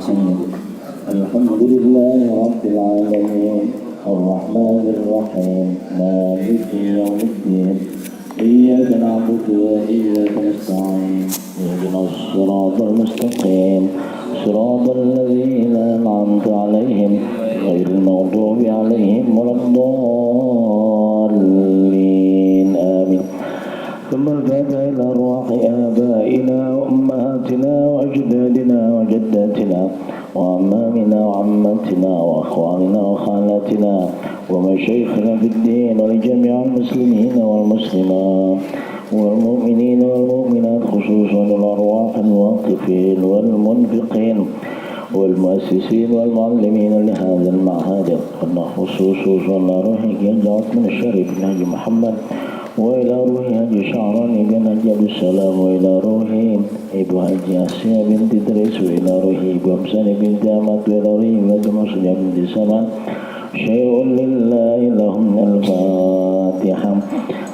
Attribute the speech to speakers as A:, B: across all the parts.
A: الرحيم الحمد لله رب العالمين الرحمن الرحيم مالك يوم الدين إياك نعبد وإياك نستعين اهدنا الصراط المستقيم صراط الذين أنعمت عليهم غير المغضوب عليهم ولا الضالين آمين. ثم الفاتحة إلى أرواح آبائنا وأمهاتنا وأجدادنا وجداتنا وعمامنا وعماتنا وأخواننا وخالاتنا ومشايخنا في الدين ولجميع المسلمين والمسلمات والمؤمنين والمؤمنات خصوصا الأرواح الواقفين والمنفقين والمؤسسين والمعلمين لهذا المعهد خصوصا روحك يجعل من الشريف الحاج محمد وإلى روح حاج شعران بن حاج عبد السلام وإلى روح Ibu Haji Asya binti Tris وإلى روح Ibu Hamsan binti Ahmad وإلى روح Ibu Haji Masudiyah binti Saman شيء لله لهم الفاتحة.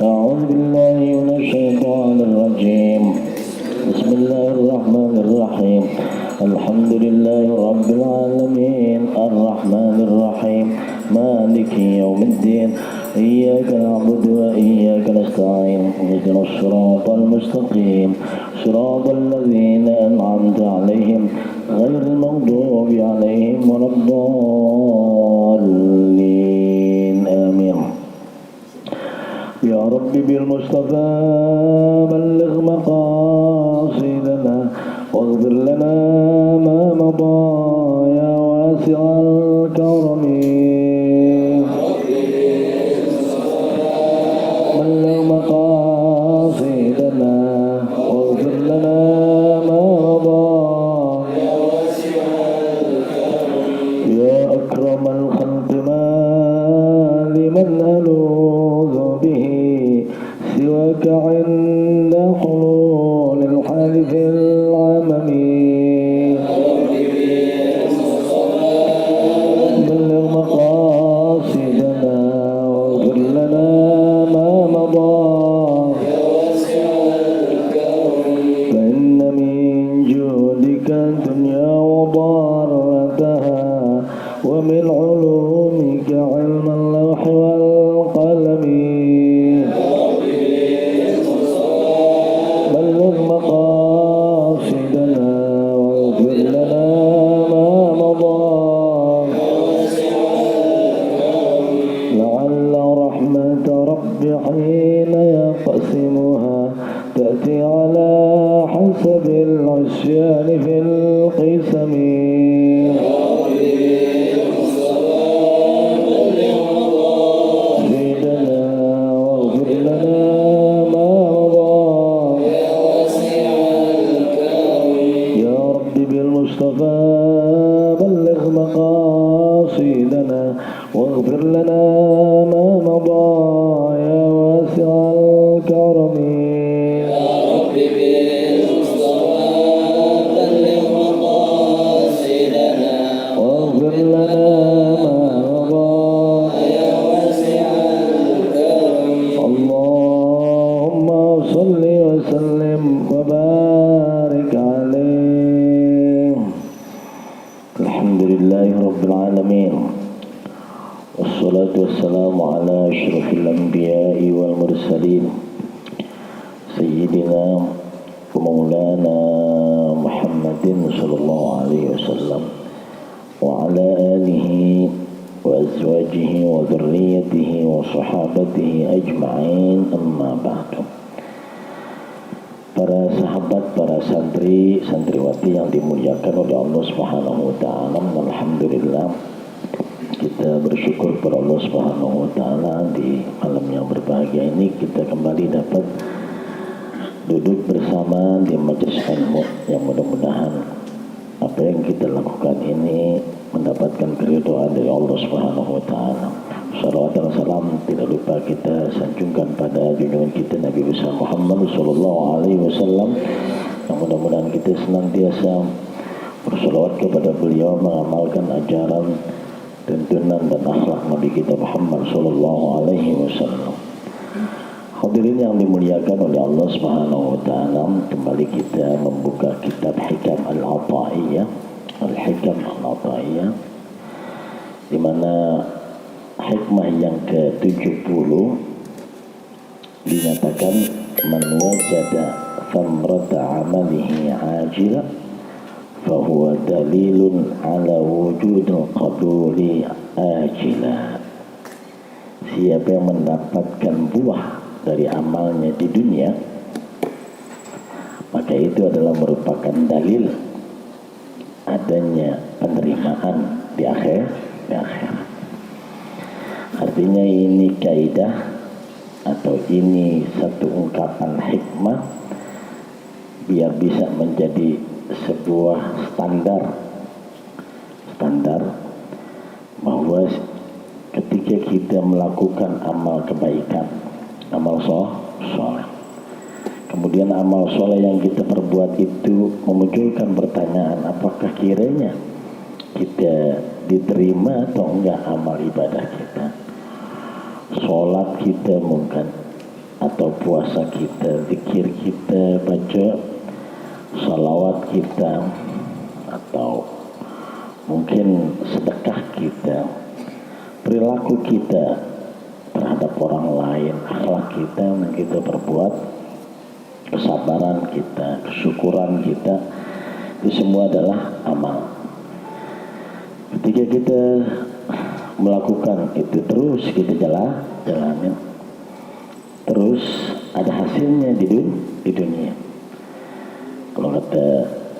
A: أعوذ بالله من الشيطان الرجيم بسم الله الرحمن الرحيم الحمد لله رب العالمين الرحمن الرحيم مالك يوم الدين إياك نعبد وإياك نستعين اهدنا الصراط المستقيم صراط الذين أنعمت عليهم غير المغضوب عليهم ولا الضالين آمين. يا رب بالمصطفى بلغ مقاصدنا واغفر لنا ما مضى يا واسع الكرم. بلغ مقاصدنا واغفر لنا ما مضى يا واسع الكرم. يا أكرم الخلق ما لمن ألوذ به سواك عند حلول الحادث العممي. بلغ مقاصدنا واغفر لنا ما مضى فإن من جودك الدنيا وضارتها ومن علومك علم اللوح والقلم. بلغ مقاصدنا واغفر لنا ما مضى لعل رحمة رب حين يقسمها تأتي على حسب العصيان في القسم. زيدنا واغفر لنا ما مضى يا رب بالمصطفى بلغ مقاصدنا واغفر لنا ما مضى يا واسع الكرم. واغفر لنا ما مضى يا واسع الكرم. اللهم صل وسلم وبارك عليه. الحمد لله رب العالمين والصلاة والسلام على أشرف الأنبياء والمرسلين سيدنا ومولانا محمد صلى الله عليه وسلم وعلى آله وأزواجه وذريته وصحابته أجمعين أما بعد. Para sahabat, para santri, santriwati yang dimuliakan oleh Allah Subhanahu wa taala, alhamdulillah kita bersyukur kepada Allah Subhanahu wa taala di malam yang berbahagia ini kita kembali dapat duduk bersama di majelis ilmu yang mudah-mudahan apa yang kita lakukan ini mendapatkan keridhaan dari Allah Subhanahu wa taala. Salawat dan salam tidak lupa kita sanjungkan pada junjungan kita Nabi besar Muhammad sallallahu alaihi wasallam. Yang mudah-mudahan kita senantiasa bersalawat kepada beliau, mengamalkan ajaran tuntunan dan akhlak Nabi kita Muhammad sallallahu alaihi wasallam. Hadirin yang dimuliakan oleh Allah Subhanahu wa taala, kembali kita membuka kitab Hikam Al-Ata'iyah Al-Hikam Al-Ataiyah, di mana hikmah yang ke-70 dinyatakan man wajada thamrata amalihi ajila fahuwa dalilun ala wujudil qabuli ajila. Siapa yang mendapatkan buah dari amalnya di dunia, maka itu adalah merupakan dalil adanya penerimaan di akhirat. Artinya ini kaidah atau ini satu ungkapan hikmah biar bisa menjadi sebuah standar bahwa ketika kita melakukan amal kebaikan, amal soleh, kemudian amal soleh yang kita perbuat itu memunculkan pertanyaan, apakah kiranya kita diterima atau enggak amal ibadah kita, sholat kita mungkin, atau puasa kita, zikir kita, baca salawat kita, atau mungkin sedekah kita, perilaku kita terhadap orang lain, akhlak kita yang kita perbuat, kesabaran kita, kesyukuran kita, itu semua adalah amal. Ketika kita melakukan itu terus kita jalanin, terus ada hasilnya di dunia. Kalau kata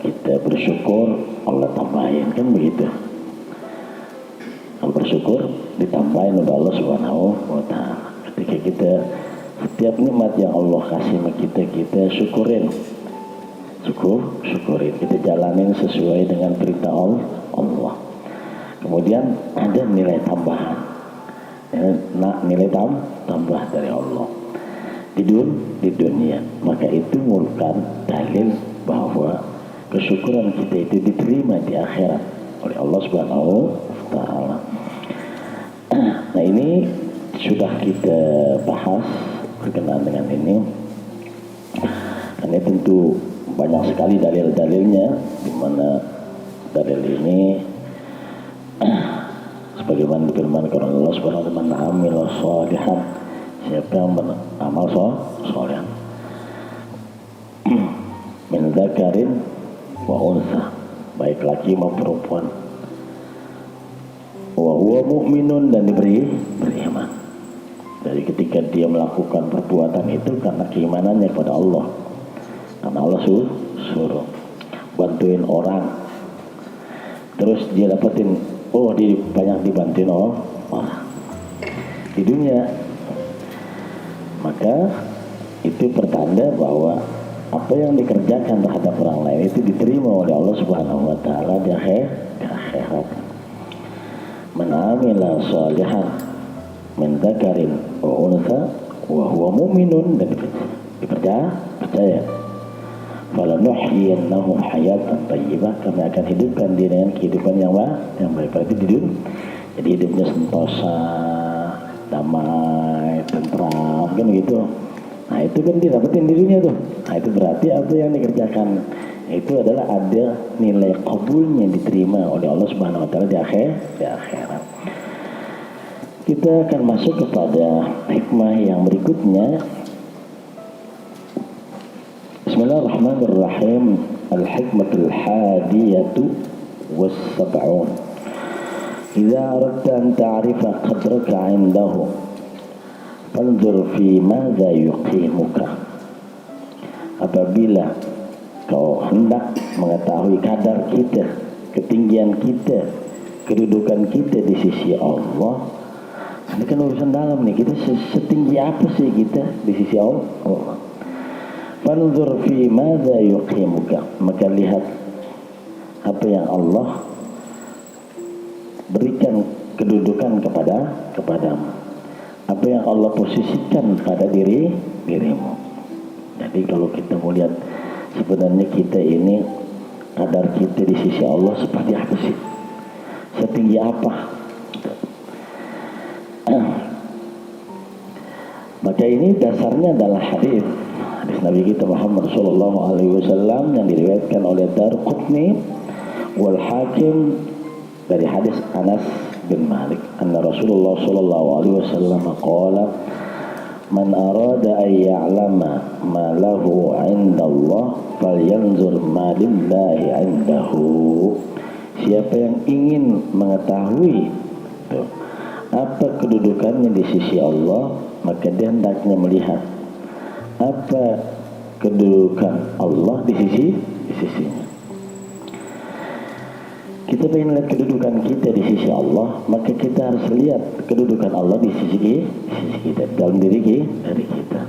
A: kita bersyukur, Allah tambahin, kan begitu. Kalau bersyukur ditambahin oleh Allah Subhanahu wa Ta'ala. Ketika kita setiap nikmat yang Allah kasih sama kita syukurin, kita jalanin sesuai dengan perintah Allah. Kemudian ada nilai tambahan, nilai tambah dari Allah di dunia. Maka itu merupakan dalil bahwa kesyukuran kita itu diterima di akhirat oleh Allah Subhanahu wa Ta'ala. Nah, ini sudah kita bahas berkenaan dengan ini. Karena tentu banyak sekali dalil-dalilnya, di mana dalil ini sebagaimana difirmankan oleh Allah Subhanahu wa Ta'ala, amila sholihan, siapa yang beramal soleh min dzakarin wa unsa, baik laki maupun perempuan, wa huwa mu'minun, dan beriman. Dari ketika dia melakukan perbuatan itu karena keimanannya kepada Allah, karena Allah suruh bantuin orang, terus dia dapetin, dia banyak dibantuin orang di dunia, maka itu pertanda bahwa apa yang dikerjakan terhadap orang lain itu diterima oleh Allah Subhanahu wa Ta'ala di akhirat. Man amila sholihan min dzakarin wa unsa wa huwa mu'minun, dan dipercaya falanuhyiyannahu hayatan thayyibah, kami akan hidupkan dia dengan kehidupan yang baik. Berarti di dunia jadi hidupnya sentosa, damai, tentram, kan gitu. Nah, itu kan didapetin di dunia tuh. Nah, itu berarti apa yang dikerjakan itu adalah ada nilai qabulnya, diterima oleh Allah Subhanahu wa Ta'ala di akhirat. Kita akan masuk kepada hikmah yang berikutnya. Bismillahirrahmanirrahim. Al-hikmatul hadiyatu was-sab'un. Idza aradta an ta'rifa qadraka 'indahu fanzur fi madza yuqimuka. Apabila kau hendak mengetahui kadar kita, ketinggian kita, kedudukan kita di sisi Allah, ini kan urusan dalam nih, kita setinggi apa sih kita di sisi Allah. Fanzur fi madza yuqimuka, maka lihat apa yang Allah berikan kedudukan kepadamu, apa yang Allah posisikan pada dirimu. Jadi kalau kita melihat sebenarnya kita ini kadar kita di sisi Allah seperti apa sih, setinggi apa, maka ini dasarnya adalah hadis Nabi kita Muhammad sallallahu alaihi wasallam yang diriwayatkan oleh Darqutni Wal Hakim dari hadis Anas bin Malik anna Rasulullah sallallahu alaihi wasallam qala man arada an ya'lama ma lahu 'inda Allah falyanzur ma lillahi 'indahu. Siapa yang ingin mengetahui apa kedudukannya di sisi Allah, maka dia hendaknya melihat apa kedudukan Allah di sisinya. Kita ingin lihat kedudukan kita di sisi Allah, maka kita harus lihat kedudukan Allah di sisi kita, dalam diri kita.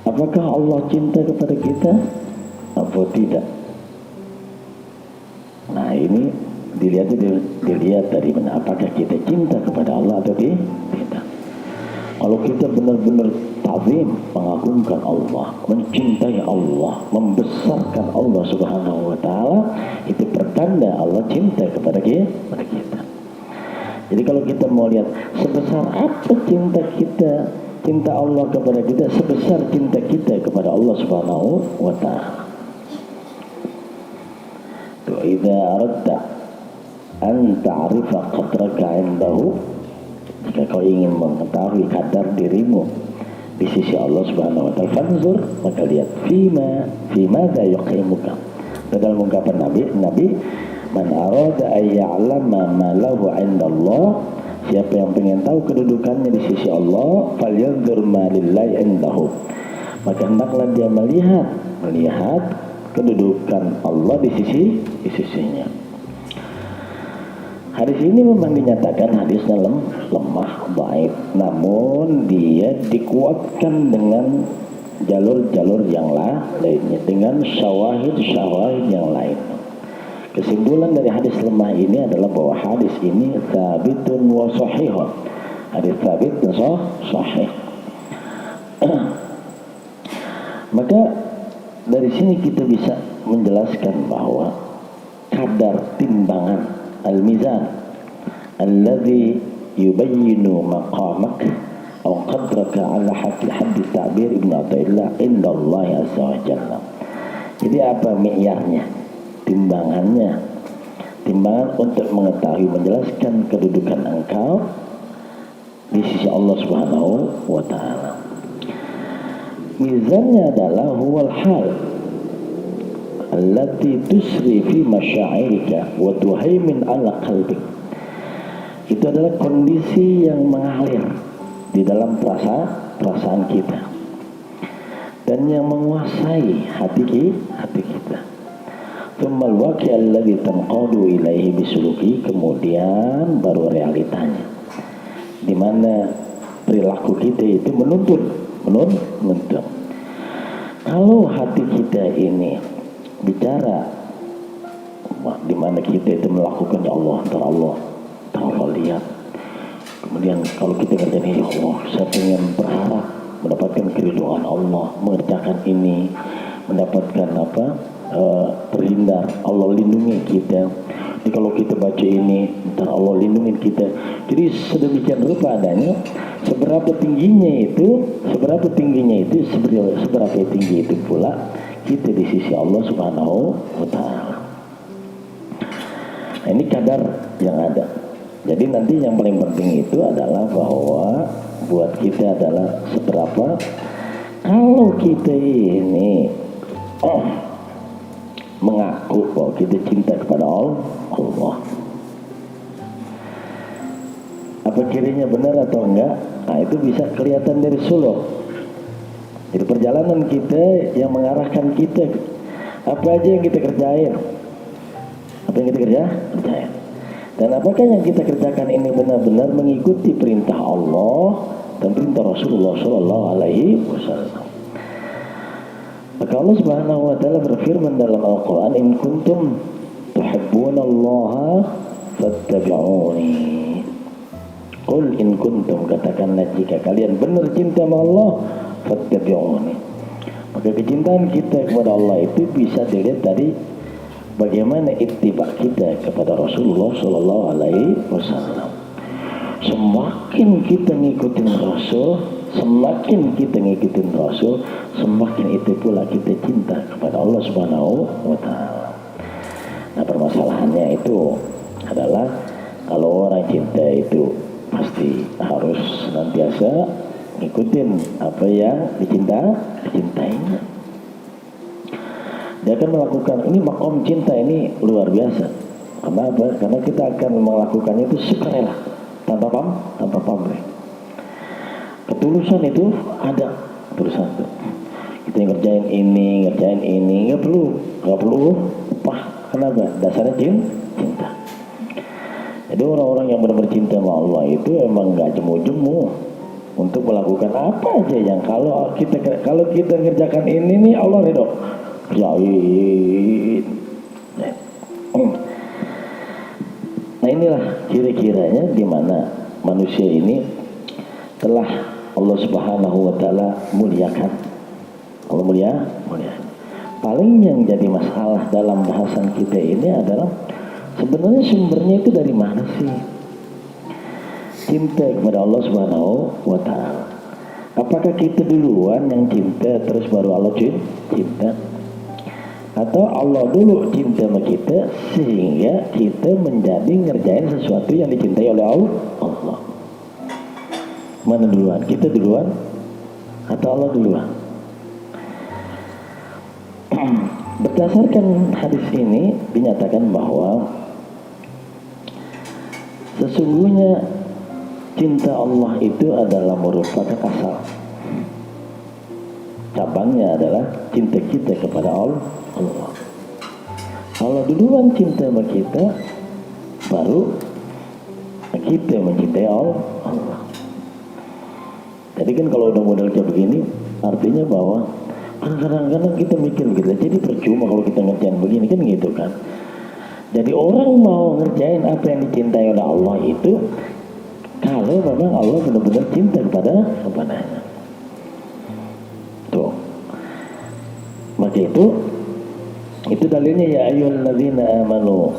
A: Apakah Allah cinta kepada kita atau tidak? Nah, ini dilihat dari mana, apakah kita cinta kepada Allah atau tidak. Kalau kita benar-benar ta'zim, mengagungkan Allah, mencintai Allah, membesarkan Allah Subhanahu wa taala, itu pertanda Allah cinta kepada kita. Jadi kalau kita mau lihat sebesar apa cinta Allah kepada kita, sebesar cinta kita kepada Allah Subhanahu wa taala. Tu idza aradta an ta'rifa qadraka 'indahu, jika kau ingin mengetahui kadar dirimu di sisi Allah Subhanahu wa taala, fanzur, maka lihat fima za yuqimuka. Dalam ungkapan Nabi man arada ay ya'lama ma lahu 'indallah, siapa yang ingin tahu kedudukannya di sisi Allah, falyanzur ma lillahi 'indahu, maka hendaklah dia melihat kedudukan Allah di sisinya. Hadis ini memang dinyatakan hadisnya lemah, baik, namun dia dikuatkan dengan jalur-jalur yang lainnya, dengan syawahid yang lain. Kesimpulan dari hadis lemah ini adalah bahwa hadis ini tsabitun wa sahihun. Hadis tsabit dan sahih. Maka dari sini kita bisa menjelaskan bahwa kadar timbangan al-mizan alladhi yubayyinu maqamak atau qadraka ala haddi ta'bir Ibn Athaillah inda Allah azza wa jalla. Jadi apa mi'yarnya, timbangan untuk mengetahui, menjelaskan kedudukan engkau di sisi Allah Subhanahu wa taala. Mizannya adalah huwal hal allati tusri fi masyairika wa tuhaimin ala qalbik. Itu adalah kondisi yang mengalir di dalam perasaan kita dan yang menguasai hati kita. Tsummal waqi' alladhi tanqadu ilaihi bisuluki, kemudian baru realitanya, di mana perilaku kita itu menuntut. Kalau hati kita ini bicara di mana kita itu melakukan ya Allah, Allah lihat. Kemudian kalau kita kerja ini, ya Allah, saya ingin berharap mendapatkan keridhaan Allah, mengerjakan ini, mendapatkan terhindar, Allah lindungi kita. Jadi kalau kita baca ini, ntar Allah lindungi kita. Jadi sedemikian rupa adanya, seberapa tingginya itu, seberapa tinggi itu pula kita di sisi Allah Subhanahu wa taala. Nah, ini kadar yang ada. Jadi nanti yang paling penting itu adalah bahwa buat kita adalah seberapa kalau kita ini mengaku bahwa kita cinta kepada Allah. Apa kirinya benar atau enggak? Nah, itu bisa kelihatan dari suluk. Jadi perjalanan kita yang mengarahkan kita, apa aja yang kita kerjain, kerjain. Dan apakah yang kita kerjakan ini benar-benar mengikuti perintah Allah dan perintah Rasulullah Sallallahu Alaihi Wasallam. Maka Allah Subhanahu Wa Taala berfirman dalam Al-Quran, In kuntum tuhibbunallaha fattabi'uni. Qul in kuntum, katakanlah jika kalian benar cinta sama Allah, fattabi'uni. Maka kecintaan kita kepada Allah itu bisa dilihat dari bagaimana ittiba kita kepada Rasulullah Sallallahu Alaihi Wasallam. Semakin kita ngikutin Rasul, semakin itu pula kita cinta kepada Allah Subhanahu wa taala. Nah, permasalahannya itu adalah kalau orang cinta itu pasti harus senantiasa ngikutin apa yang dicintainya. Dia akan melakukan ini makom cinta ini luar biasa. Kenapa? Karena kita akan melakukannya itu sukarela, tanpa pamrih. Ketulusan itu ada ketulusan itu. Kita ngerjain ini, nggak perlu upah. Kenapa? Dasarnya cinta. Jadi orang-orang yang benar-benar cinta sama Allah itu emang nggak jemu-jemu untuk melakukan apa aja yang kalau kita ngerjakan ini nih Allah ridho. Kerjain. Nah inilah kira-kiranya di mana manusia ini telah Allah Subhanahu wa taala muliakan. Allah mulia. Paling yang jadi masalah dalam bahasan kita ini adalah sebenarnya sumbernya itu dari mana sih? Cinta kepada Allah Subhanahu wa taala. Apakah kita duluan yang cinta terus baru Allah cinta? Atau Allah dulu cinta sama kita sehingga kita menjadi ngerjain sesuatu yang dicintai oleh Allah? Mana duluan? Kita duluan atau Allah duluan? Berdasarkan hadis ini dinyatakan bahwa sesungguhnya cinta Allah itu adalah merupakan asal. Cabangnya adalah cinta kita kepada Allah. Allah duluan cinta sama kita, baru kita mencintai Allah. Jadi kan kalau udah model kayak begini, artinya bahwa kadang-kadang kita mikir gitu, jadi percuma kalau kita ngerjain begini kan gitu kan. Jadi orang mau ngerjain apa yang dicintai oleh Allah itu kalau memang Allah benar-benar cinta kepadanya. Tuh. Maka itu dalilnya ya ayyuhalladzina amanu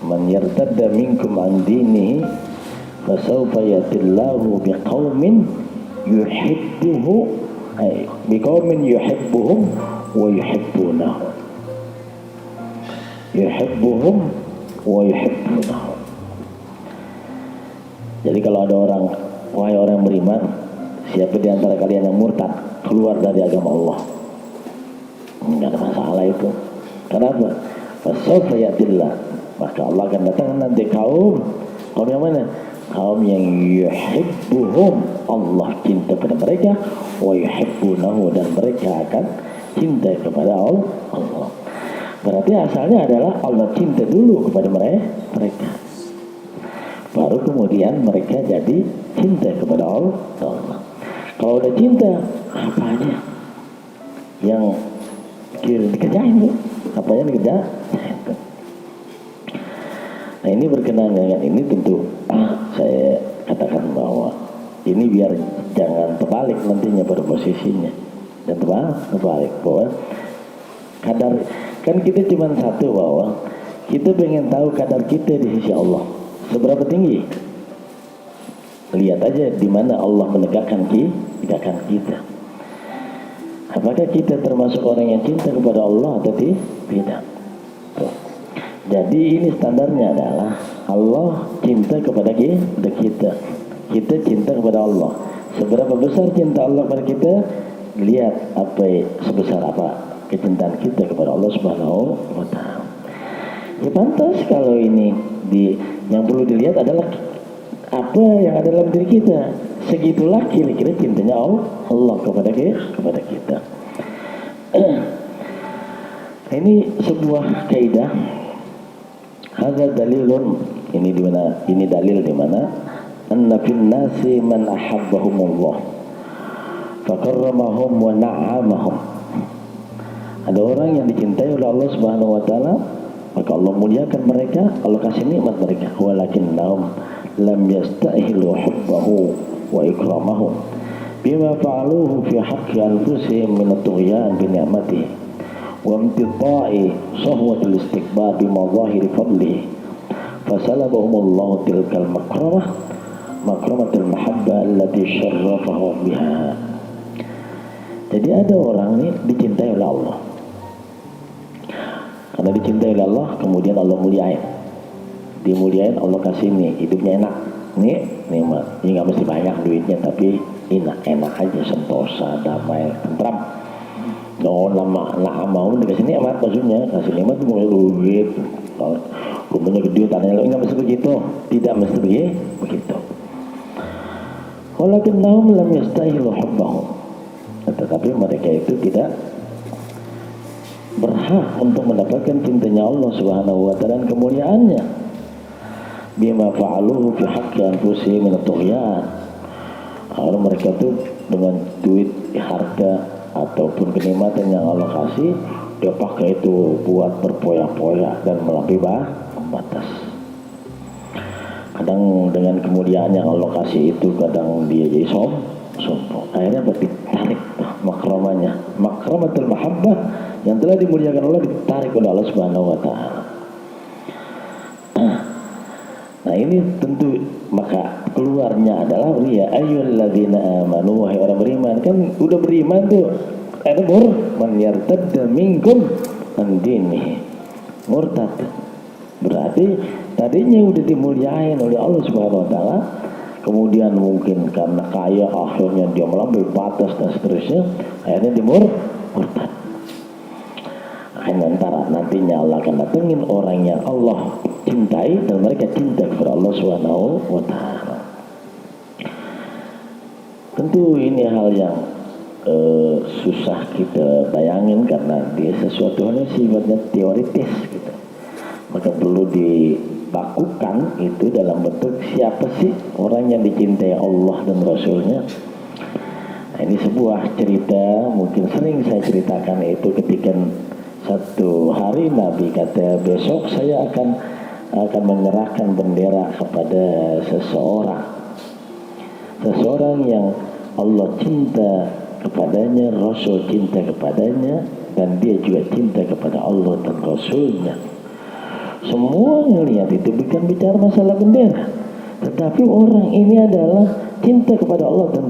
A: man yartadda minkum an dinihi fasawfa yatillahu biqaumin biqaumin yuhibbuhum wa yuhibbunahu. Yuhibbuhum wa yuhibbunahu. Jadi kalau ada orang, wahai orang beriman, siapa di antara kalian yang murtad keluar dari agama Allah, enggak ada masalah itu. Kenapa? Fasawfa yatillah, maka Allah akan datang nanti kaum yang mana? Kaum yang yuhibbuhum, Allah cinta kepada mereka, wa yuhibbunahu, dan mereka akan cinta kepada Allah. Berarti asalnya adalah Allah cinta dulu kepada mereka, baru kemudian mereka jadi cinta kepada Allah. Kalau udah cinta, apa aja yang dikerjain tuh, apa yang dikerjain. Nah ini berkenaan dengan ini tentu saya katakan bahwa ini biar jangan terbalik nantinya pada posisinya, dan terbalik bahwa kadar kan kita cuma satu, bahwa kita pengen tahu kadar kita di sisi Allah seberapa tinggi. Lihat aja di mana Allah menegakkan kita. Apakah kita termasuk orang yang cinta kepada Allah atau tidak? Tuh. Jadi ini standarnya adalah Allah cinta kepada kita. Kita cinta kepada Allah. Seberapa besar cinta Allah kepada kita? Lihat sebesar apa kecintaan kita kepada Allah Subhanahu wa taala. Ya pantas kalau ini yang perlu dilihat adalah apa yang ada dalam diri kita. Segitulah kira-kira cintanya Allah kepada kita. Ini sebuah kaidah. Hadza dalilun, ini dalil di mana anna fin nasi man ahabbahumullah fakarramahum wa na'amahum. Ada orang yang dicintai oleh Allah Subhanahu wa taala, maka Allah muliakan mereka, Allah kasih nikmat mereka. Walakinnahum lam yastahilu hubbahu wa ikramahu bima fa'aluhu fi haqqi anfusihim min at-tughyan bi ni'matihi wa imtita'i sahwatil istikbar bi madahiri fadlihi fasalabahumullahu tilkal makramatul mahabbah allati syarrafahum biha. Jadi ada orang nih dicintai oleh Allah. Karena dicintai oleh Allah, kemudian Allah muliain. Dimuliain, Allah kasih nih, hidupnya enak. Nih, nikmat. Ini nggak mesti banyak duitnya, tapi enak aja, sentosa, damai, tentram. No, lama mau dikasih nikmat, maksudnya kasih nikmat mulai duit. Rumahnya gede, tanahnya nggak mesti begitu, tidak mesti begitu. Walakinnahum lam yastahilu hubbahum. Tetapi mereka itu tidak berhak untuk mendapatkan cintanya Allah Subhanahu wa taala dan kemuliaannya. Bima fa'aluhu fi haqqi anfusihim min at-tughyan. Kalau mereka itu dengan duit, harta ataupun kenikmatan yang Allah kasih, dia pakai itu buat berpoya-poya dan melampaui batas. Kadang dengan kemuliaan yang Allah kasih itu, kadang dia jadi sombong. Akhirnya ditarik makramahnya, makramatul mahabbah yang telah dimuliakan Allah, ditarik oleh Allah Subhanahu wa taala. Nah ini tentu, maka keluarnya adalah ya ayyuhalladzina amanu, wahai orang beriman. Kan udah beriman tuh, ada man yartadda minkum an dinihi, murtad. Berarti tadinya udah dimuliain oleh Allah Subhanahu wa taala, kemudian mungkin karena kaya akhirnya dia melampaui batas dan seterusnya, akhirnya dia murtad. Hanya antara nantinya Allah akan datengin orang yang Allah cintai dan mereka cinta kepada Allah Subhanahu wa taala. Tentu ini hal yang susah kita bayangin karena dia sesuatu hal yang sifatnya teoritis gitu. Maka perlu dibakukan itu dalam bentuk siapa sih orang yang dicintai Allah dan Rasulnya. Nah, ini sebuah cerita, mungkin sering saya ceritakan, itu ketika satu hari Nabi kata, besok saya akan menyerahkan bendera kepada seseorang yang Allah cinta kepadanya, Rasul cinta kepadanya, dan dia juga cinta kepada Allah dan Rasulnya. Semua ngelihat itu bukan bicara masalah bendera, tetapi orang ini adalah cinta kepada Allah dan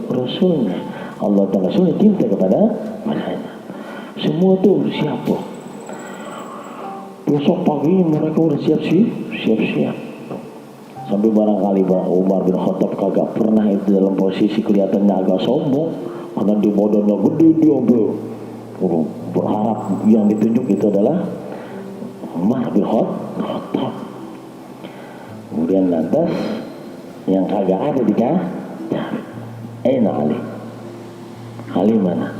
A: Rasulnya. Allah dan Rasulnya cinta kepada masanya. Semua itu siapa? Besok pagi mereka udah siap-siap. Sampai barangkali Bang Umar bin Khattab kagak pernah itu dalam posisi kelihatannya agak sombong, karena di badannya gede, dia berharap yang ditunjuk itu adalah Umar bin Khattab. Kemudian lantas yang kagak ada dicari. Aina Ali? Ali mana?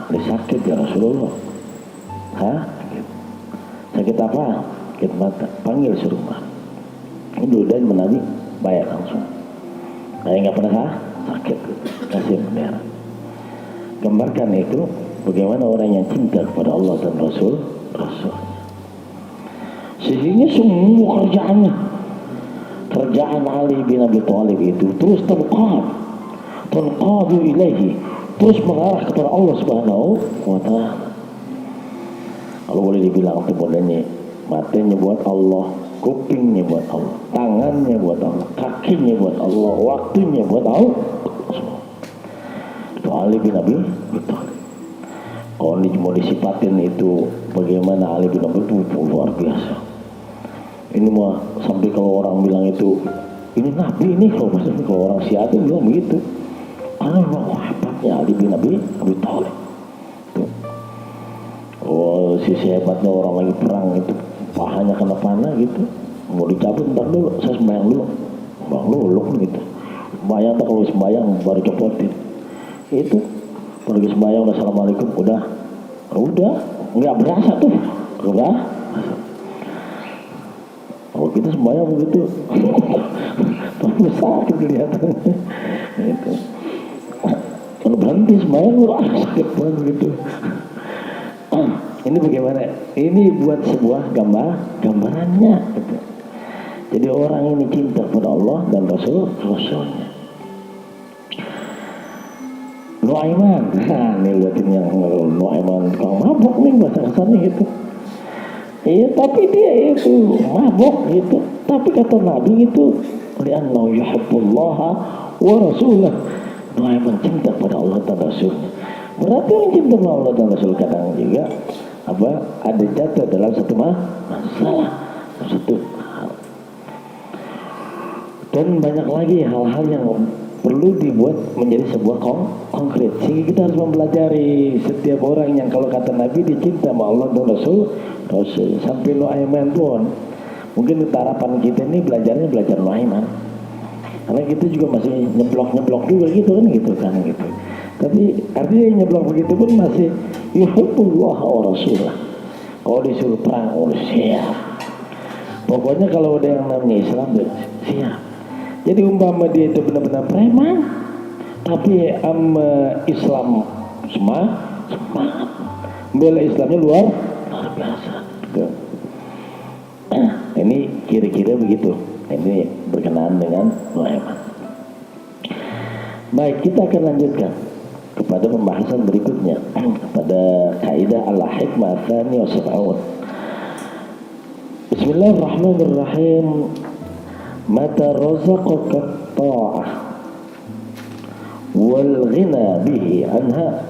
A: Ali sakit ya Rasulullah. Hah? Sakit apa? Sakit mata. Panggil suruh Umar. Udah dan menabi bayar langsung. Nah, yang nggak pernah sakit, kasih bendera. Gambarkan itu bagaimana orang yang cinta kepada Allah dan Rasulnya. Sehingga semua kerjaan Ali bin Abi Thalib itu terus tanqadu ilaihi, terus mengarah kepada Allah Subhanahu wa taala. Kalau boleh dibilang itu modelnya, matanya buat Allah, kupingnya buat Allah, tangannya buat Allah, kakinya buat Allah, waktunya buat Allah. Itu Ali bin Abi Thalib. Kalau mau disipatin itu bagaimana Ali bin Abi Thalib itu luar biasa. Ini mah sampai kalau orang bilang itu ini Nabi ini, kalau orang Syiah itu bilang begitu. Karena memang hebatnya Ali bin Abi Thalib. Oh, sisi hebatnya orang lagi perang itu pahanya kena panah gitu, mau dicabut ntar dulu, saya sembahyang dulu, bang lu gitu. Sembahyang tak, kalau sembahyang baru copotin. Itu pergi sembahyang udah assalamualaikum, udah nggak berasa tuh, udah. Oh kita sembahyang begitu, tapi sakit kelihatannya. Itu kalau berhenti sembahyang udah sakit banget gitu. Ini bagaimana? Ini buat sebuah gambarannya gitu. Jadi orang ini cinta kepada Allah dan Rasulnya. Nuaiman, nah ini liatin yang Nuaiman tukang mabok nih bahasa kasarnya gitu. Iya, tapi dia itu mabok gitu. Tapi kata Nabi itu, li'annahu yuhibbullaha wa rasulah. Nuaiman cinta kepada Allah dan Rasulnya. Berarti orang cinta kepada Allah dan Rasul kadang juga ada jatuh dalam satu masalah, satu hal. Dan banyak lagi hal-hal yang perlu dibuat menjadi sebuah konkret, sehingga kita harus mempelajari. Setiap orang yang kalau kata Nabi dicinta sama Allah dan Rasul sampai no aiman pun, mungkin harapan kita ini belajar no aiman, karena kita juga masih nyeblok juga gitu kan gitu. Tapi artinya nyeblok begitu pun masih yuhibbullah wa rasulah. Kalau disuruh perang, siap. Pokoknya kalau ada yang namanya Islam, siap. Jadi umpama dia itu benar-benar preman, tapi Islam semangat, bela Islamnya luar biasa. Ini kira-kira begitu. Ini berkenaan dengan Muhammad. Baik, kita akan lanjutkan kepada pembahasan berikutnya pada kaidah al-hikmah tsani wa sab'un. Bismillahirrahmanirrahim. Mata razaqaka ta'ah wal ghina bihi anha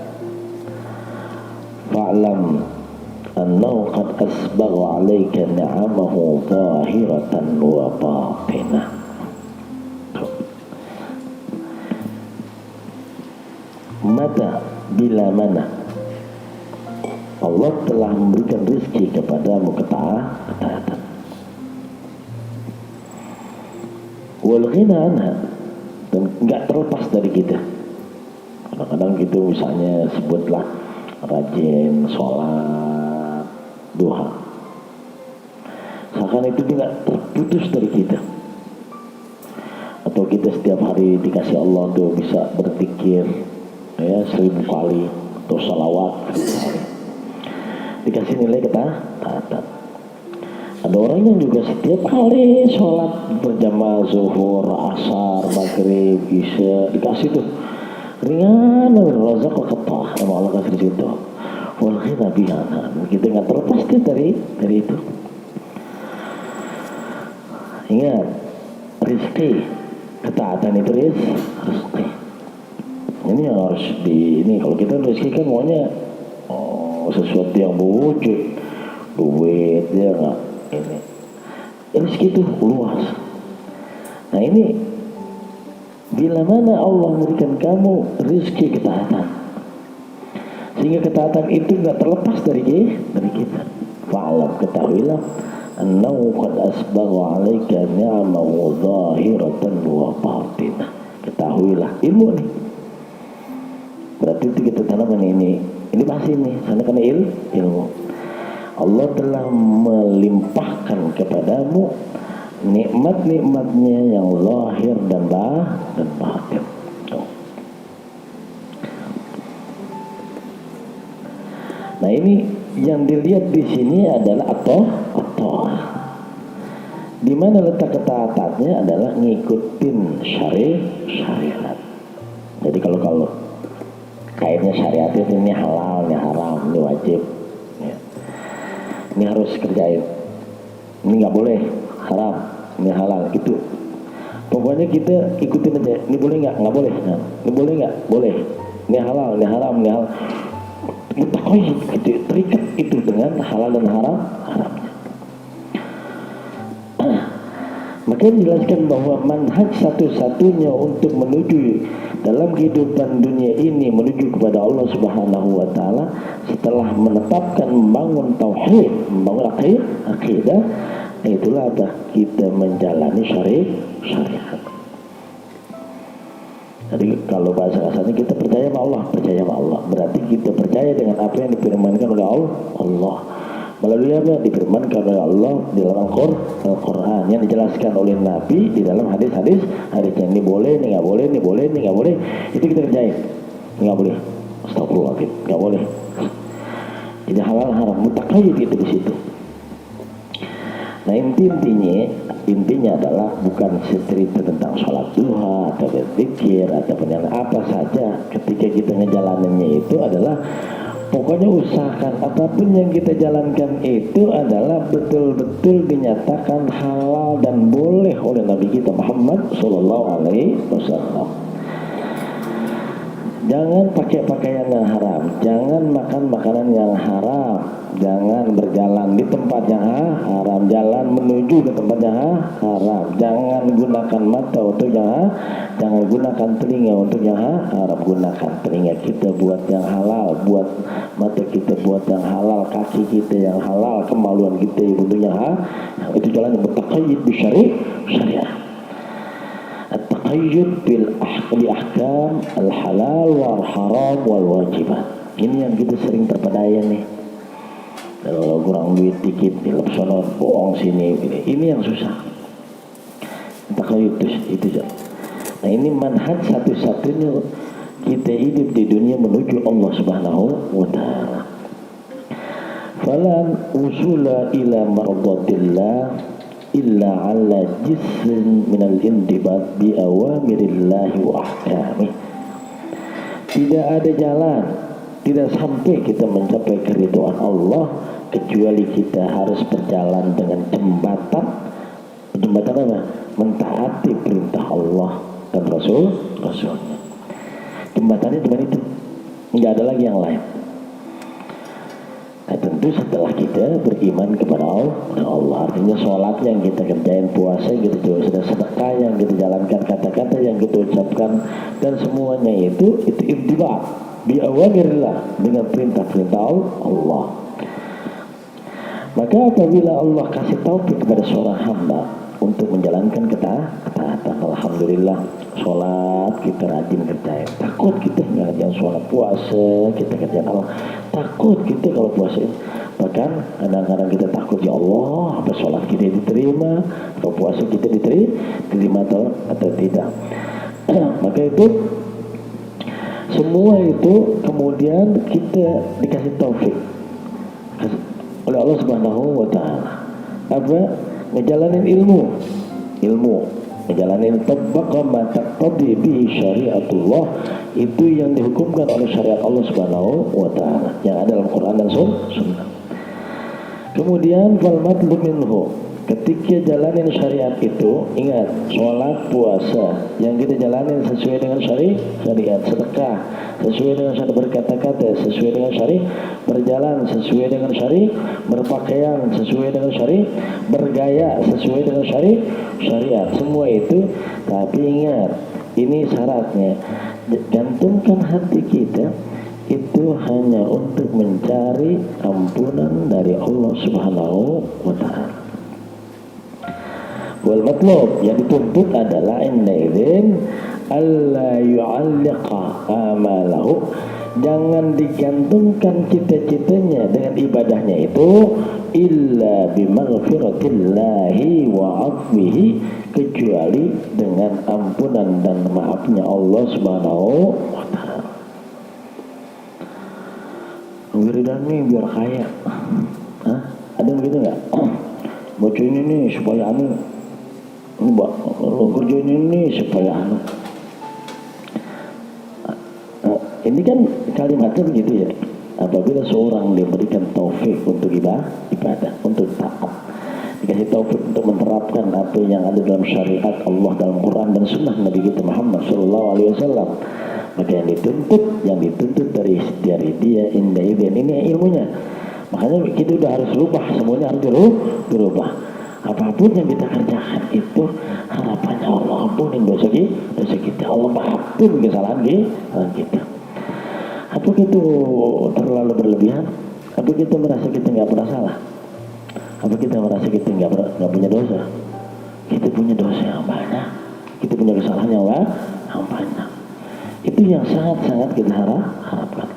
A: fa'lam annahu qad asbagha 'alaika ni'amahu zahiratan wa batinah. Mata, bila mana Allah telah memberikan rezeki kepadamu ketaatan, wal ghina anha, dan enggak terlepas dari kita. Kadang-kadang gitu misalnya sebutlah rajin sholat duha, seakan itu tidak terputus dari kita. Atau kita setiap hari dikasih Allah tuh bisa berzikir 1000 kali atau salawat 1000 kali, dikasih nilai ketaatan. Ada orang yang juga setiap kali sholat berjamaah zuhur, asar, maghrib, isya, dikasih tuh ringan, razaqaka qatah, sama Allah kasih situ. Wal ghina biha, kita nggak terlepas dari itu. Ingat, rizki, ketaatan itu rizki. Ini harus ini kalau kita rezeki kan maunya sesuatu yang berwujud, duit ya nggak ini. Rezeki itu luas. Nah ini bila mana Allah memberikan kamu rezeki ketaatan, sehingga ketaatan itu nggak terlepas dari kita. Fa'lam, ketahuilah annahu qad asbagha 'alaika ni'amahu zahiratan wa batinah. Ketahuilah ilmu nih. Berarti itu kita tanaman ini pasti nih, karena ilmu. Allah telah melimpahkan kepadamu nikmat-nikmatnya yang zahir dan batin. Nah ini yang dilihat di sini adalah atau di mana letak ketaatannya adalah ngikutin syariat. Jadi kalau kayaknya syariat itu ini halal, ini haram, ini wajib, ya. Ini harus kerjain, ini nggak boleh, haram, ini halal, gitu. Pokoknya kita ikutin aja, ini boleh nggak boleh, nah, ini boleh nggak boleh, ini halal, ini haram, ini halal. Mutakoyid, gitu, terikat itu dengan halal dan haramnya. Maka dijelaskan bahwa manhaj satu-satunya untuk menuju dalam kehidupan dunia ini menuju kepada Allah Subhanahu wa taala setelah menetapkan membangun tauhid, membangun akidah, itulah apa? Kita menjalani syariat. Jadi kalau bahasa kasarnya kita percaya sama Allah, berarti kita percaya dengan apa yang difirmankan oleh Allah. Melalui apa? Difirmankan oleh Allah di dalam Al-Quran, yang dijelaskan oleh Nabi di dalam hadisnya. Ini boleh, ini nggak boleh, ini boleh, ini nggak boleh. Itu kita kerjain. Nggak boleh. Astagfirullahaladzim, nggak boleh. Jadi halal haram mutaqayyid itu di situ. Nah intinya adalah bukan cerita tentang sholat duha atau berzikir ataupun yang apa saja. Ketika kita ngejalaninnya itu adalah pokoknya usahakan apapun yang kita jalankan itu adalah betul-betul dinyatakan halal dan boleh oleh Nabi kita Muhammad Sallallahu Alaihi Wasallam. Jangan pakai pakaian yang haram, jangan makan makanan yang haram, jangan berjalan di tempat yang haram, jalan menuju ke tempat yang haram, jangan gunakan mata untuk yang jangan gunakan telinga untuk yang haram. Gunakan telinga kita buat yang halal, buat mata kita buat yang halal, kaki kita yang halal, kemaluan kita untuk yang itu jalan yang bertaqayyud bi syariah. At-taqayyud bil ahkam al-halal wal haram wal wajibat. Ini yang kita sering terpedaya nih. Kalau kurang duit dikit dilep sono, bohong sini. Ini yang susah. Taqayyud itu aja. Nah, ini manhaj satu-satunya kita hidup di dunia menuju Allah Subhanahu wa taala. Falan usula ila mardatillah illa ala jisrin minal indibat bi awamirillahi wa ahkamih. Tidak ada jalan, tidak sampai kita mencapai keridhaan Allah kecuali kita harus berjalan dengan jembatan apa? Mentaati perintah Allah dan Rasulnya. Jembatannya cuma itu, nggak ada lagi yang lain. Nah, tentu setelah kita beriman kepada Allah, artinya sholat yang kita kerjain, puasa yang kita jual, sedekah yang kita jalankan, kata-kata yang kita ucapkan, dan semuanya itu intibat biawamirillah, dengan perintah-perintah Allah. Maka apabila Allah kasih taufik kepada seorang hamba untuk menjalankan ketaatan, alhamdulillah, sholat kita rajin kerjain. Takut kita nggak kerjain sholat, puasa kita kerjain Allah. Takut kita kalau puasa. Bahkan kadang-kadang kita takut, ya Allah, apa sholat kita diterima, atau puasa kita diterima atau tidak. Maka itu semua itu kemudian kita dikasih taufik oleh Allah Subhanahu wa taala. Apa? Ngejalanin ilmu, ngejalanin tabaqqa ma taqtadi bi syariatullah, itu yang dihukumkan oleh syariat Allah Subhanahu wa taala yang ada dalam Quran dan Sunnah. Kemudian fal matlub minhu, ketika jalanin syariat itu, ingat, sholat, puasa yang kita jalanin sesuai dengan syariat, sedekah sesuai dengan syariat, berkata-kata sesuai dengan syariat, berjalan sesuai dengan syariat, berpakaian sesuai dengan syariat, bergaya sesuai dengan syariat, semua itu. Tapi ingat, ini syaratnya, gantungkan hati kita itu hanya untuk mencari ampunan dari Allah Subhanahu wa taala. Wal matlub, yang dituntut adalah indaidin alla yu'alliqa amalahu, jangan digantungkan cita-citanya dengan ibadahnya itu illa bimaghfiratillahi wa 'afwihi, kecuali dengan ampunan dan maafnya Allah Subhanahu wa taala. Wiridan nih biar kaya, ada yang begitu nggak? Baca ini nih supaya lo kerjain ini supaya ini kan kalimatnya begitu ya. Apabila seorang diberikan taufik untuk ibadah, untuk taat, dikasih taufik untuk menerapkan apa yang ada dalam syariat Allah, dalam Quran dan Sunnah Nabi kita Muhammad SAW, maka yang dituntut dari dia ini ilmunya. Makanya kita udah harus rubah, semuanya harus dirubah. Apapun yang kita kerjakan itu harapannya Allah ampunin dosa kita, Allah maafin kesalahan kita. Apa itu terlalu berlebihan? Apa kita merasa kita nggak pernah salah? Apa kita merasa kita nggak punya dosa? Kita punya dosa yang banyak, kita punya kesalahan yang banyak. Itu yang sangat-sangat kita harapkan.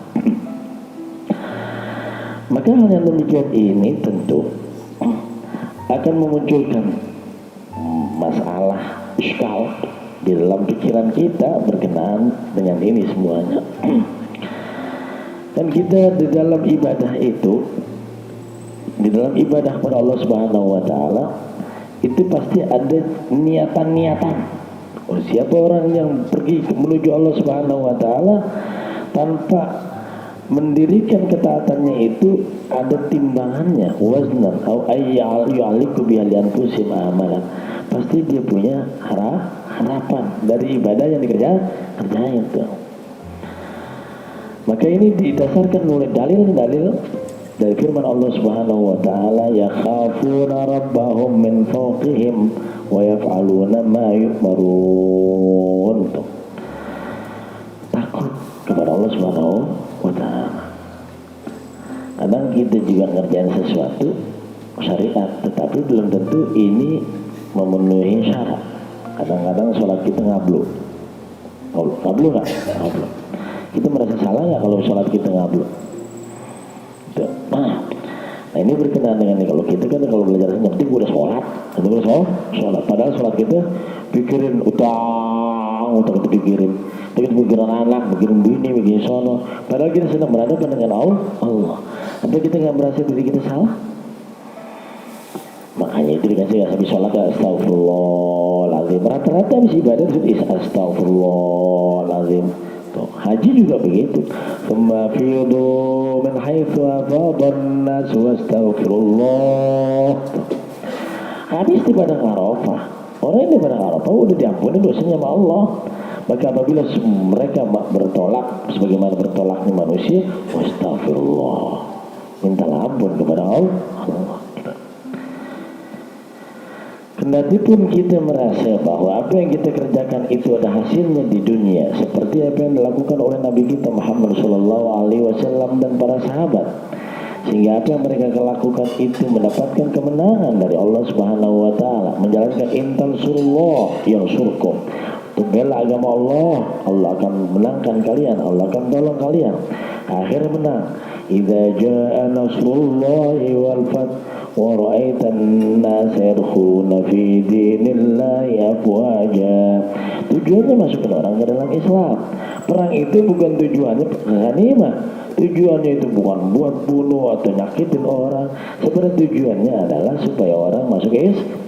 A: Maka hal yang demikian ini tentu akan memunculkan masalah iskal di dalam pikiran kita berkenaan dengan ini semuanya. Dan kita di dalam ibadah itu, di dalam ibadah kepada Allah Subhanahu wa taala, itu pasti ada niatan-niatan. Siapa orang yang pergi menuju Allah Subhanahu wa taala tanpa mendirikan ketaatannya itu ada timbangannya, waznan au ayyaliku bi'alian fusim amalan, pasti dia punya harapan dari ibadah yang dikerjain itu. Maka ini didasarkan oleh dalil dari firman Allah Subhanahu wa taala, yakhafuna rabbahum min fawqihim wa yaf'aluna ma yu'marun. Takut kepada Allah Subhanahu wa taala. Kadang kita juga ngerjain sesuatu syariat, tetapi belum tentu ini memenuhi syarat. Kadang-kadang sholat kita ngablu. Ngablu nggak? Ngablu. Kita merasa salah nggak kalau sholat kita ngablu? Nah ini berkenaan dengan ini. Kalau kita kan kalau belajar yang penting udah sholat, sholat. Padahal sholat kita pikirin utang kita pikirin anak, pikirin bini, pikirin sono. Padahal kita sedang berhadapan dengan Allah. Apa kita nggak merasa diri kita salah? Makanya itu dikasih habis sholat astagfirullahaladzim. Rata-rata habis ibadah itu astagfirullahaladzim. Tuh, haji juga begitu. Tsumma fidu min haitsu afadhan nas wastaghfirullah. Habis di padang Arafah, orang yang di padang Arafah udah diampuni dosanya sama Allah. Maka apabila mereka bertolak sebagaimana bertolaknya manusia, wastaghfirullah, mintalah ampun kepada Allah. Kendati pun kita merasa bahwa apa yang kita kerjakan itu ada hasilnya di dunia, seperti apa yang dilakukan oleh Nabi kita Muhammad SAW dan para sahabat, sehingga apa yang mereka lakukan itu mendapatkan kemenangan dari Allah Subhanahu wa taala, menjalankan intan surullah yang surkum, untuk bela agama Allah, Allah akan menangkan kalian, Allah akan tolong kalian, akhirnya menang. Idza jaa nasrullahi wal fath wa ra'aitan nas yadkhuluna fi dinillahi afwaja. Tujuannya masukkan orang ke dalam Islam. Perang itu bukan tujuannya ghanimah. Tujuannya itu bukan buat bunuh atau nyakitin orang. Sebenarnya tujuannya adalah supaya orang masuk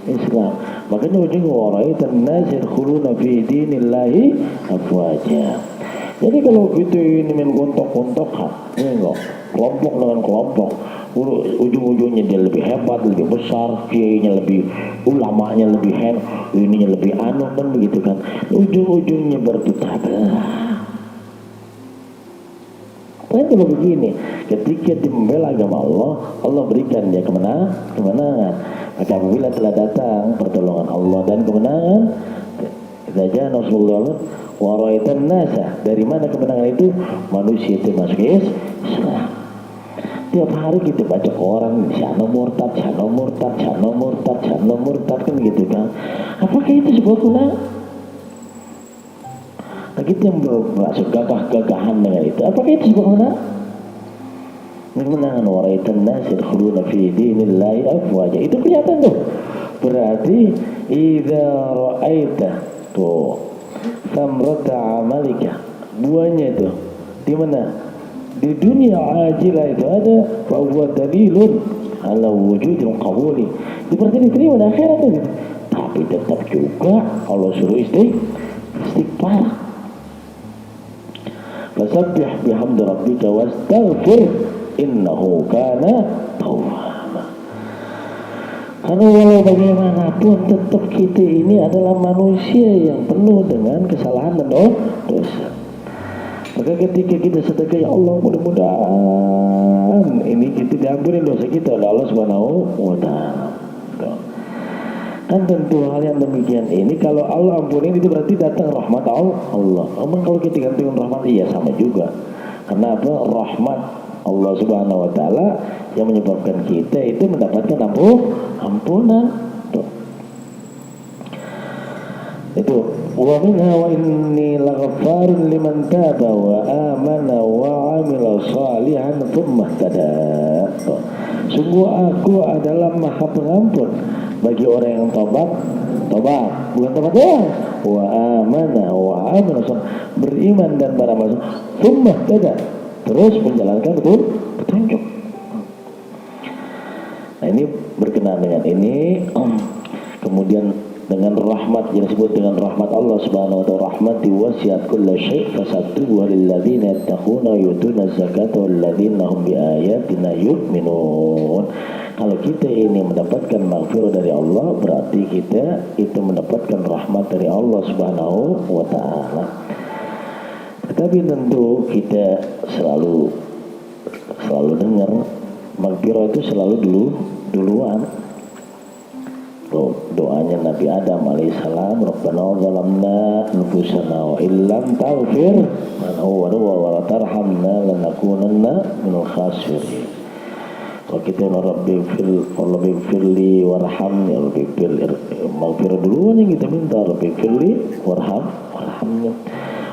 A: Islam. Makanya ujung wa ra'aitan nas yadkhuluna fi dinillahi afwaja. Jadi kalau gitu ini main gontok-gontokan, kelompok dengan kelompok, ujung-ujungnya dia lebih hebat, lebih besar, kiainya lebih, ulamanya lebih ininya lebih kan begitu kan, ujung-ujungnya berpecah belah. Kan kalau begini, ketika dia membela agama Allah, Allah berikan dia kemenangan. Maka apabila telah datang pertolongan Allah dan kemenangan, saja Rasulullah wa ra'aitan nasa, dari mana kemenangan itu? Manusia itu masuk Islam. Tiap hari kita baca orang sana murtad kan gitu kan. Apakah itu sebuah kemenangan? Nah, kita yang bermasuk gagah-gagahan dengan itu, apakah itu sebuah kemenangan? Kemenangan wa ra'aitan nasa yadkhuluna fi dinillahi afwaja, itu kelihatan tuh. Berarti idza ra'aita tuh samrata amalika, buahnya itu di mana? Di dunia ajilah itu ada, wa huwa dalilun ala wujudil qabuli, seperti diterima di akhirat itu. Tapi tetap juga Allah suruh istighfar. Fasabbih bihamdi rabbika wastaghfir innahu kana tawwaba. Karena walau bagaimanapun tetap kita ini adalah manusia yang penuh dengan kesalahan dan dosa. Maka ketika kita sedekah, ya Allah mudah-mudahan ini kita diampuni dosa kita oleh Allah Subhanahu wa taala. Kan tentu hal yang demikian ini kalau Allah ampuni itu berarti datang rahmat Allah. Namun kalau kita gantikan rahmat, iya sama juga. Karena apa? Rahmat Allah Subhanahu wa taala yang menyebabkan kita itu mendapatkan ampunan. Itu wa minha wa inni laghaffarun liman taba wa amana wa amila salihan tsumma ihtada. Sungguh aku adalah Maha Pengampun bagi orang yang tobat, bukan tobat doang, wa amana wa amila beriman dan beramal tsumma ihtada, terus menjalankan petunjuk. Nah ini berkenaan dengan ini. Kemudian dengan rahmat yang disebut dengan rahmat Allah Subhanahu wa taala, rahmati wasi'at kulli syai' fasatubu lil ladzina yattaquna yutuna zakata wal ladzina hum bi ayatina yu'minun. Kalau kita ini mendapatkan maghfirah dari Allah, berarti kita itu mendapatkan rahmat dari Allah Subhanahu wa taala. Tapi tentu kita selalu dengar maghfirah itu selalu duluan. Doanya Nabi Adam alaihissalam, Rabbana zalamna anfusana wa illam taghfir wa tarhamna lanakunanna minal khasirin. Kalau kita Rabbi firli warhamni, Rabbi maghfirah duluan yang kita minta, Rabbi firli warhamni.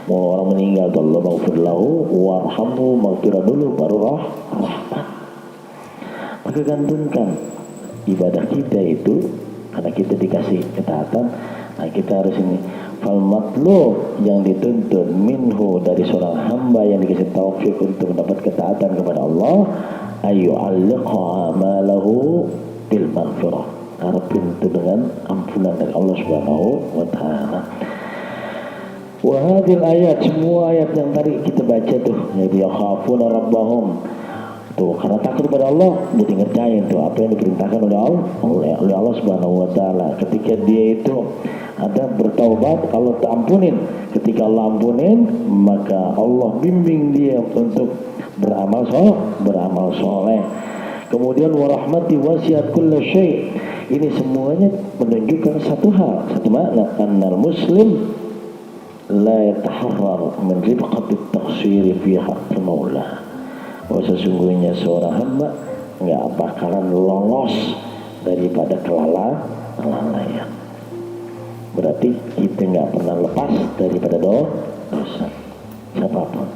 A: Mau orang meninggal tuh Allah maghfir lahu warhamhu, maghfirah dulu baru rahmat. Maka gantungkan ibadah kita itu, karena kita dikasih ketaatan, nah kita harus ini fal matlub yang dituntut minhu dari seorang hamba yang dikasih taufik untuk mendapat ketaatan kepada Allah, ayu alqa amalahu bil maghfirah, harapin itu dengan ampunan dari Allah Subhanahu wa taala. Wa hadhil ayat, semua ayat yang tadi kita baca tuh, yaitu yakhafuna rabbahum, tuh karena takut kepada Allah jadi ngerjain tuh apa yang diperintahkan oleh Allah Subhanahu wa taala. Ketika dia itu ada bertaubat, Allah ampunin. Ketika Allah ampunin, maka Allah bimbing dia untuk beramal soleh. Kemudian warahmati wasiat kulla syai'. Ini semuanya menunjukkan satu hal, satu makna, annal muslim la yataharrar min ribqati at-taqsir fi haqqi maulah. Bahwa sesungguhnya seorang hamba nggak bakalan lolos daripada kelalaian. Berarti kita nggak pernah lepas daripada dosa, siapapun.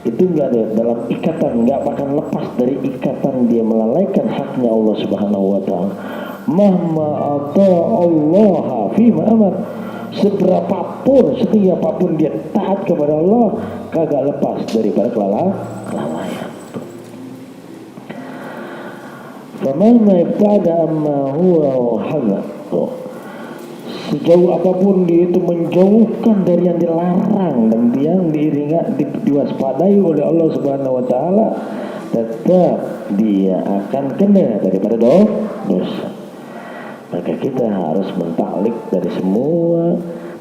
A: Itu nggak ada dalam ikatan, nggak bakal lepas dari ikatan dia melalaikan haknya Allah Subhanahu wa taala. Mahma ata Allah fi ma amar, seberapapun, setiapapun dia taat kepada Allah, kagak lepas daripada kelalaian. Faman ibtada amma huwa hadza, sejauh apapun dia itu menjauhkan dari yang dilarang dan yang diwaspadai oleh Allah Subhanahu wa taala, tetap dia akan kena daripada dosa. Maka kita harus mentaklik dari semua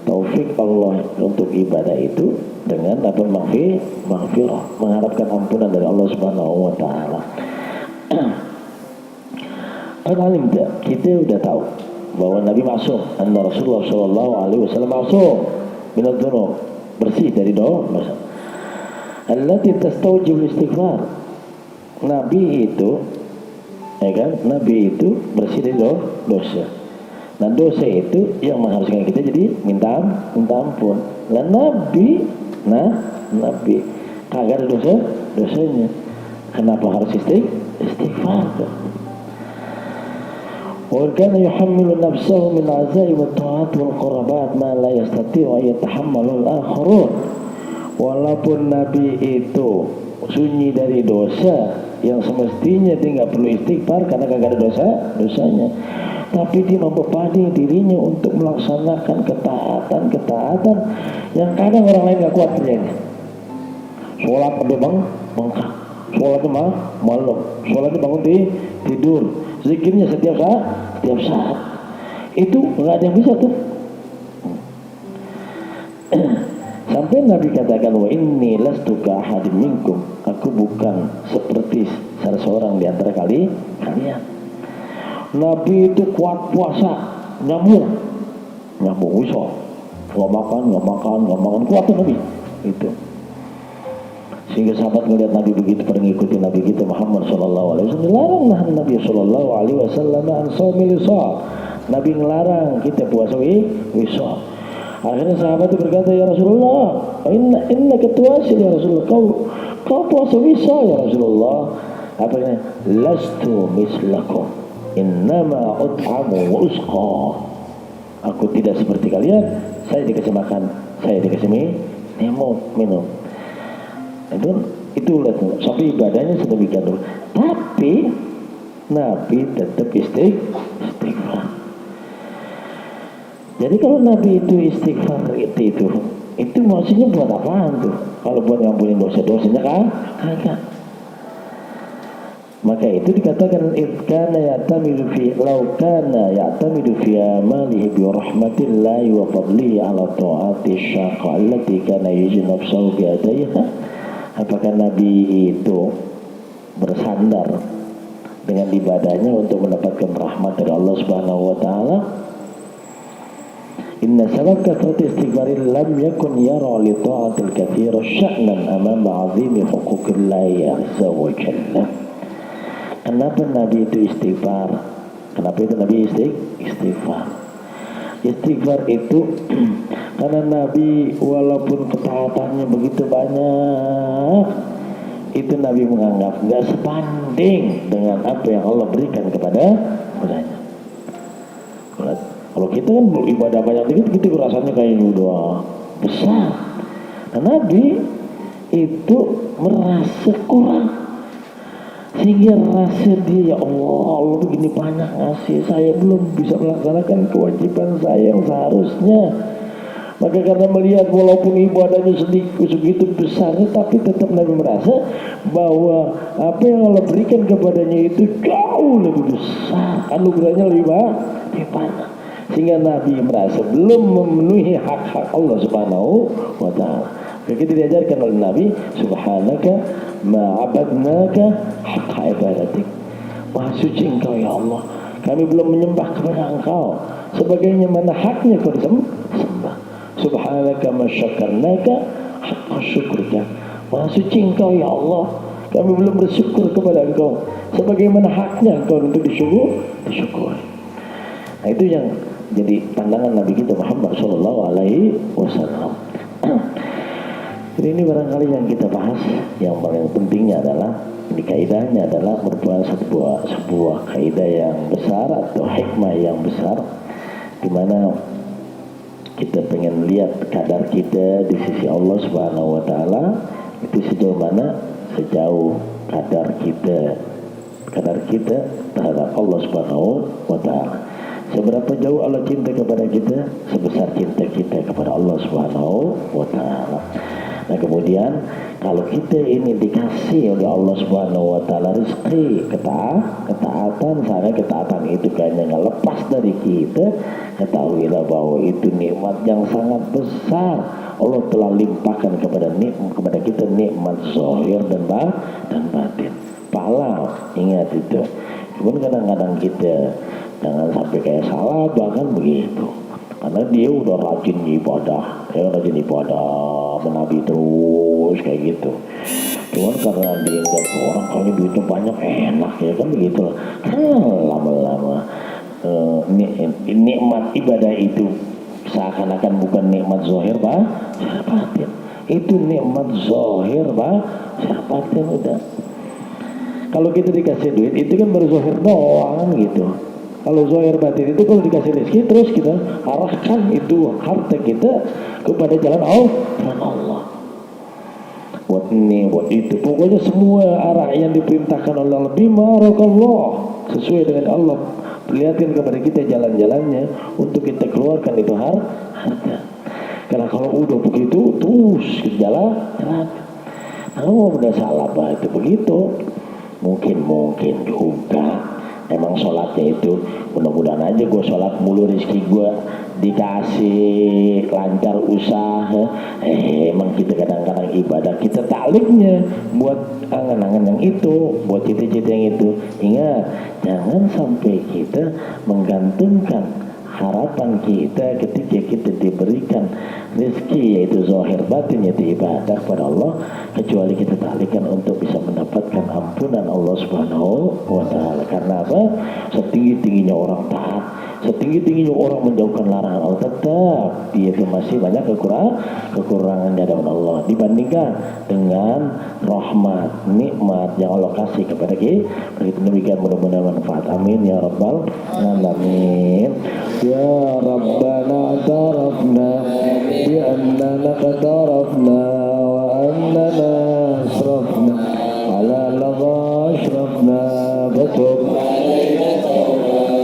A: taufik Allah untuk ibadah itu dengan apa maghfirah, mengharapkan ampunan dari Allah Subhanahu wa taala. Alim kita udah tahu bahwa Nabi maksum, anna Rasulullah sallallahu alaihi wasallam maksum min adz-dzunub, bersih dari dosa. Allati tastawjib istighfar. Nabi itu, ya kan? Nabi itu bersih dari dosa. Nah dosa itu yang mengharuskan kita jadi minta ampun. Nah Nabi kagak ada dosanya. Kenapa harus istighfar? Wa kana yuhammilu nafsahu min azaim at-ta'at wal qurbat ma la yastati'u an yatahammalu al-akharun. Walaupun Nabi itu sunyi dari dosa yang semestinya dia nggak perlu istighfar karena kagak ada dosanya, tapi dia membebani dirinya untuk melaksanakan ketaatan yang kadang orang lain nggak kuat kerjanya. Sholat memang bengkak, sholatnya malam, sholatnya bangun tidur, zikirnya setiap saat, itu nggak ada yang bisa tuh. Sampai Nabi katakan, wa inni lastu ka ahadin minkum, aku bukan seperti salah seorang di antara kalian. Nabi itu kuat puasa, nyambung bisa, nggak makan, kuat tuh Nabi itu. Sehingga sahabat melihat Nabi begitu, pada mengikuti Nabi kita Muhammad sallallahu alaihi wasallam. Laranglah Nabi sallallahu alaihi wasallam an shaumil wisal. Nabi ngelarang kita puasa wisal. Akhirnya sahabat itu berkata, ya Rasulullah, inna ketuasil ya Rasulullah, kau puasa wisal ya Rasulullah. Apa ini? Lastu mislakum, innama ut'amu wa usqa. Aku tidak seperti kalian, saya dikasih makan, saya dikasih minum. Itu sampai ibadahnya sedemikian dulu. Tapi Nabi tetap istighfar. Jadi kalau Nabi itu istighfar itu maksudnya buat apaan tuh? Kalau buat ngampunin dosa-dosanya kan? Kagak. Maka itu dikatakan kana ya'tamidu fi law kana ya'tamidu fi amalihi bi rahmatillahi wa fadlihi ala ta'ati syaqqa allati kana yujin nafsahu bi adaiha. Apakah Nabi itu bersandar dengan ibadahnya untuk mendapatkan rahmat dari Allah Subhanahu wa taala? Inna sabab kathrati istighfari lam yakun yara li ta'atil katsira sya'nan amama 'azimi huquqillahi azza wa jalla. Kenapa Nabi itu istighfar? Kenapa itu Nabi istighfar? Istighfar itu karena Nabi walaupun ketaatannya begitu banyak, itu Nabi menganggap gak sebanding dengan apa yang Allah berikan kepadanya. Kalau kita kan beribadah banyak dikit, kita rasanya kayak udah besar. Nah, Nabi itu merasa kurang, sehingga rasa dia, ya Allah begini banyak ngasih, saya belum bisa melaksanakan kewajiban saya yang seharusnya. Maka karena melihat walaupun ibadahnya sedikit segitu besarnya, tapi tetap Nabi merasa bahwa apa yang Allah berikan kepadanya itu jauh lebih besar, anugerahnya lebih banyak, sehingga Nabi merasa belum memenuhi hak-hak Allah Subhanahu wa ta'ala. Kita diajarkan oleh Nabi, subhanaka ma'abadnaka haqqa ibadatik, maha suci engkau ya Allah, kami belum menyembah kepada engkau sebagaimana mana haknya kau disembah. Subhanaka masyakarnaka haqqa syukrika, maha suci engkau ya Allah, kami belum bersyukur kepada engkau sebagaimana haknya engkau untuk disyukuri. Nah, itu yang jadi pandangan Nabi kita Muhammad Sallallahu Alaihi Wasallam. Jadi ini barangkali yang kita bahas, yang paling pentingnya adalah di kaidahnya adalah merupakan sebuah kaidah yang besar atau hikmah yang besar, di mana kita pengen lihat kadar kita di sisi Allah Subhanahu Wa Taala itu sejauh mana, sejauh kadar kita terhadap Allah Subhanahu Wa Taala. Seberapa jauh Allah cinta kepada kita, sebesar cinta kita kepada Allah Subhanahu wa ta'ala. Nah, kemudian kalau kita ini dikasih oleh Allah Subhanahu wa ta'ala rezeki, ketaatan, sana ketaatan itu kayaknya nggak lepas dari kita, ketahuilah bahwa itu nikmat yang sangat besar. Allah telah limpahkan kepada kita nikmat zahir dan batin. Pahala, ingat itu. Cuman kadang-kadang kita jangan sampai kayak salah, bahkan begitu, karena dia udah rajin ibadah, menabi terus kayak gitu. Cuman karena dia lihat orang kayaknya duitnya banyak, enak ya kan begitu lah. Lama-lama nikmat ibadah itu seakan-akan bukan nikmat zahir batin. Itu nikmat zahir batin udah. Kalau kita dikasih duit itu kan baru zahir doang gitu. Kalau zahir batin itu kalau dikasih rezeki terus kita arahkan itu harta kita kepada jalan Allah. Buat ini, buat itu, pokoknya semua arah yang diperintahkan oleh Allah, bimarakallah, sesuai dengan Allah, perlihatkan kepada kita jalan-jalannya untuk kita keluarkan itu harta. Karena kalau udah begitu terus jalan. Kalau udah salah bah itu begitu, mungkin juga. Emang sholatnya itu mudah-mudahan aja gue sholat mulu, rezeki gue dikasih, lancar usaha. Emang kita kadang-kadang ibadah kita taliknya buat angan-angan yang itu, buat cita-cita yang itu. Ingat, jangan sampai kita menggantungkan harapan kita ketika kita diberikan rezeki, yaitu zahir batin, yaitu ibadah kepada Allah, kecuali kita talikan untuk bisa mendapatkan ampunan Allah Subhanahu wa ta'ala. Karena apa? Setinggi-tingginya orang taat, setinggi-tingginya orang menjauhkan larangan Allah, tetap dia itu masih banyak kekurangan di hadapan Allah dibandingkan dengan rahmat, nikmat yang Allah kasih kepada kita. Demikian, mudah-mudahan manfaat. Amin ya rabbal alamin. Ya Rabbana tarafna bi annana qatarafna wa annana asrafna ala ladha ashrafna batub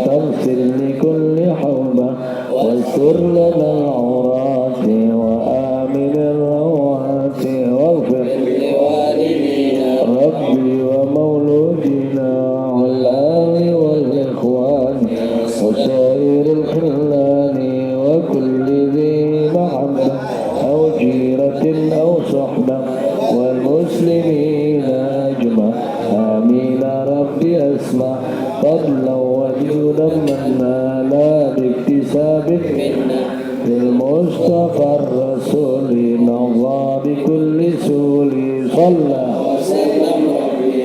A: taghfir li kulli hawba wastur lana al-awrati wa amin al-rawati waghfir li walidina rabbi wa mauludina
B: تسمع فضلا وجودا منا لا باكتساب للمصطفى الرسول نظى بكل سول صلى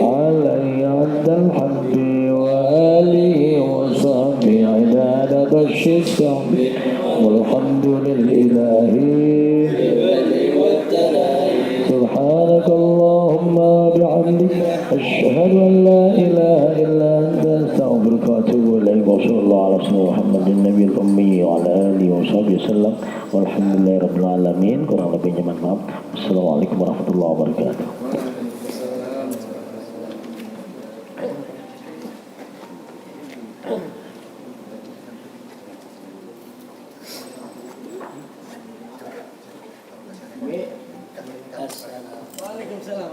B: عليه عند الحمد وآله وصحبه عداد بش السعد والحمد لله سبحانك اللهم بحمدك أشهد أن لا إله إلا أنت أستغفرك وأتوب إليك وصلى الله على سيدنا محمد النبي الأمي وعلى آله وصحبه وسلم والحمد لله رب العالمين. Kurang lebihnya mohon maaf. Assalamualaikum warahmatullahi wabarakatuh.
C: Waalaikumsalam.